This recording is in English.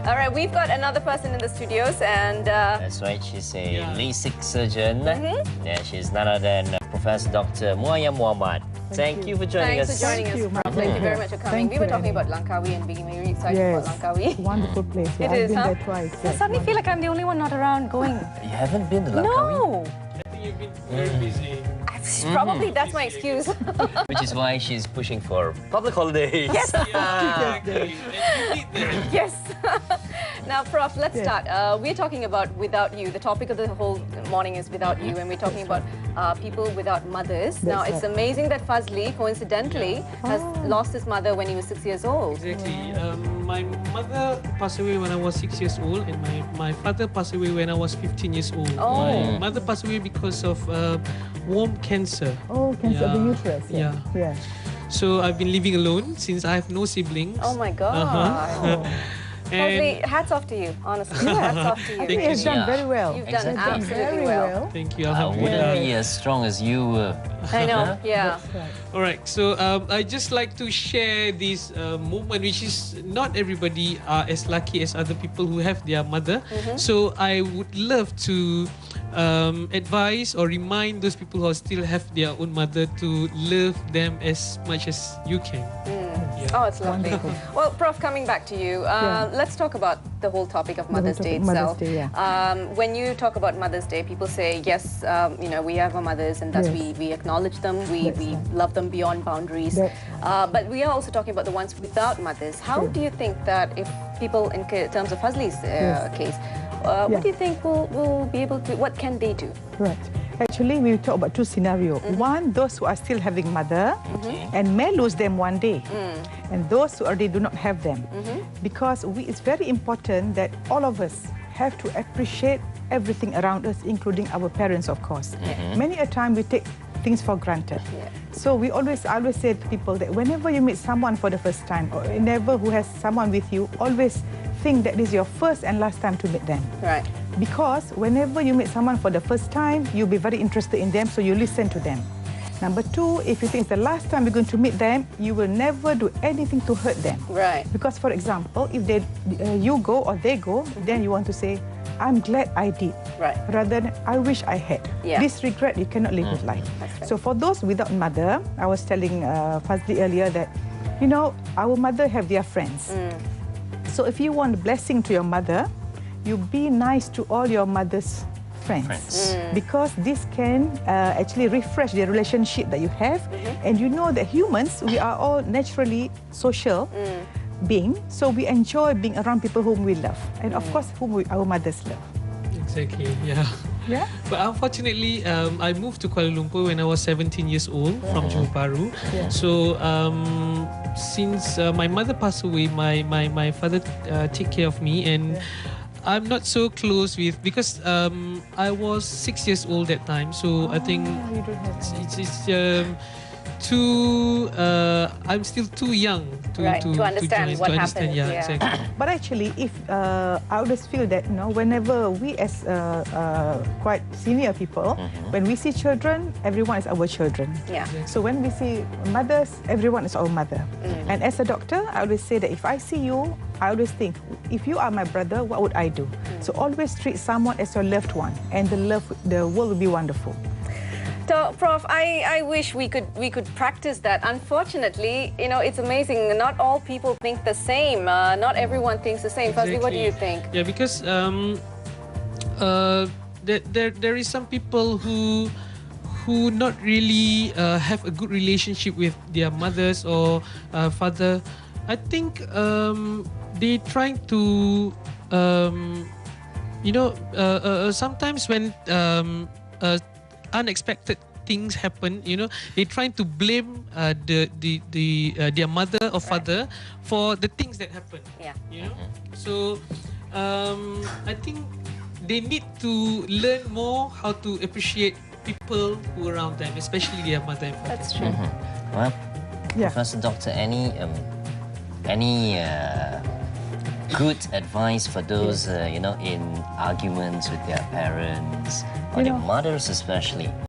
All right, we've got another person in the studios, and that's right. She's a LASIK surgeon. Yeah, she's none other than Professor Dr. Muayyam Muhammad. Thank you for joining us. Thanks for joining us, Prof. Thank you very much for coming. We were talking about Langkawi and being very excited about Langkawi. Wonderful place. It I've is, been there twice. I suddenly feel like I'm the only one not around going. You haven't been to Langkawi? No. I think you've been very busy. Probably that's my excuse. Which is why she's pushing for public holidays. Yes. Yeah. Yes. Now, Prof, let's start. We're talking about without you. The topic of the whole morning is without you, and we're talking about people without mothers. Now, it's amazing that Fazli, coincidentally, has lost his mother when he was 6 years old. Exactly. My mother passed away when I was 6 years old, and my father passed away when I was 15 years old. Oh. My mother passed away because of womb cancer. Oh, cancer of the uterus. Yeah. So I've been living alone since I have no siblings. Oh my God. Fazli, hats off to you, honestly. Hats off to you. Thank you. You've done very well. You've done absolutely well. Thank you. I wouldn't be as strong as you were. I know, yeah. All right, so I just like to share this moment, which is not everybody are as lucky as other people who have their mother. So I would love to advise or remind those people who still have their own mother to love them as much as you can. Oh, it's lovely. Well, Prof, coming back to you, let's talk about the whole topic of Mother's Day itself. When you talk about Mother's Day, people say, yes, you know, we have our mothers and thus we acknowledge them, we love them beyond boundaries. But we are also talking about the ones without mothers. How do you think that if people, in terms of Fazli's case, what do you think will be able to, what can they do? Right. Actually, we talk about two scenarios. One, those who are still having mother and may lose them one day. And those who already do not have them. Because it's very important that all of us have to appreciate everything around us, including our parents, of course. Many a time we take things for granted. So I always say to people that whenever you meet someone for the first time, or whenever who has someone with you, always think that this is your first and last time to meet them. Right. Because whenever you meet someone for the first time, you'll be very interested in them, so you listen to them. Number two, if you think it's the last time you're going to meet them, you will never do anything to hurt them. Right. Because, for example, if you go or they go, then you want to say, I'm glad I did. Right. Rather than, I wish I had. This regret, you cannot live with life. Right. So for those without mother, I was telling Fazli earlier that, you know, our mother have their friends. So if you want a blessing to your mother, you be nice to all your mother's friends. Because this can actually refresh the relationship that you have. And you know that humans, we are all naturally social beings. So we enjoy being around people whom we love. And of course, whom our mothers love. Exactly, yeah. But unfortunately, I moved to Kuala Lumpur when I was 17 years old from Johor Bahru. So since my mother passed away, my father take care of me, and I'm not so close with, because I was 6 years old that time. So I think I'm still too young to understand what happened. Yeah, exactly. But actually, if I always feel that, you know, whenever we as quite senior people, when we see children, everyone is our children. So when we see mothers, everyone is our mother. And as a doctor, I always say that if I see you, I always think, if you are my brother, what would I do? So always treat someone as your loved one, and the world will be wonderful. So, Prof, I wish we could practice that. Unfortunately, you know, it's amazing. Not all people think the same. Not everyone thinks the same. Fazli, what do you think? Yeah, because there is some people who not really have a good relationship with their mothers or father. I think they trying to you know, sometimes when unexpected things happen, you know, they trying to blame their mother or father for the things that happen. You know, so I think they need to learn more how to appreciate people who are around them, especially their mother and father. That's true. Well, Professor Doctor, any good advice for those you know, in arguments with their parents or their mothers especially?